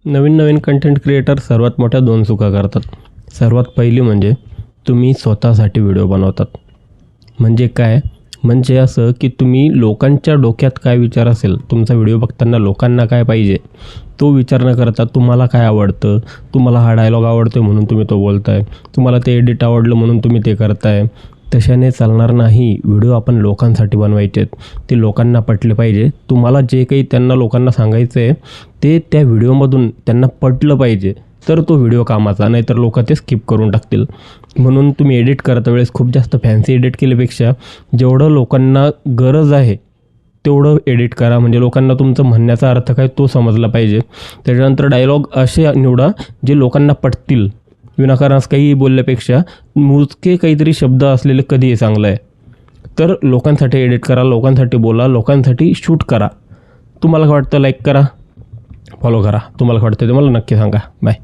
नवीन content creator सर्वात मोठ्या 2 चुका करतात. सर्वात पहिली म्हणजे तुम्ही स्वतःसाठी व्हिडिओ बनवतात. म्हणजे काय? म्हणजे असं की तुम्ही लोकांच्या डोक्यात काय विचार असेल, तुमचा व्हिडिओ बघताना लोकांना काय पाहिजे, तो विचार न करता तुम्हाला काय आवडतं, तुम्हाला हा डायलॉग आवडतो म्हणून तुम्ही तो बोलताय, तुम्हाला ते एडिट आवडलं म्हणून तुम्ही ते करताय. तशाने चालणार नाही. व्हिडिओ आपण लोकांसाठी बनवायचे आहेत. ते लोकांना पटले पाहिजे. तुम्हाला जे काही त्यांना लोकांना सांगायचं आहे ते त्या व्हिडिओमधून त्यांना पटलं पाहिजे, तर तो व्हिडिओ कामाचा. नाहीतर लोक ते स्किप करून टाकतील. म्हणून तुम्ही एडिट करता वेळेस खूप जास्त फॅन्सी एडिट केल्यापेक्षा जेवढं लोकांना गरज आहे तेवढं एडिट करा. म्हणजे लोकांना तुमचं म्हणण्याचा अर्थ काय तो समजला पाहिजे. त्याच्यानंतर डायलॉग असे निवडा जे लोकांना पटतील. विनाकारण काही बोलल्यापेक्षा मोजके काहीतरी शब्द असलेले कधीही चांगलं आहे. तर लोकांसाठी एडिट करा, लोकांसाठी बोला, लोकांसाठी शूट करा. तुम्हाला काय वाटतं? लाईक करा, फॉलो करा. तुम्हाला काय वाटतं ते मला नक्की सांगा. बाय.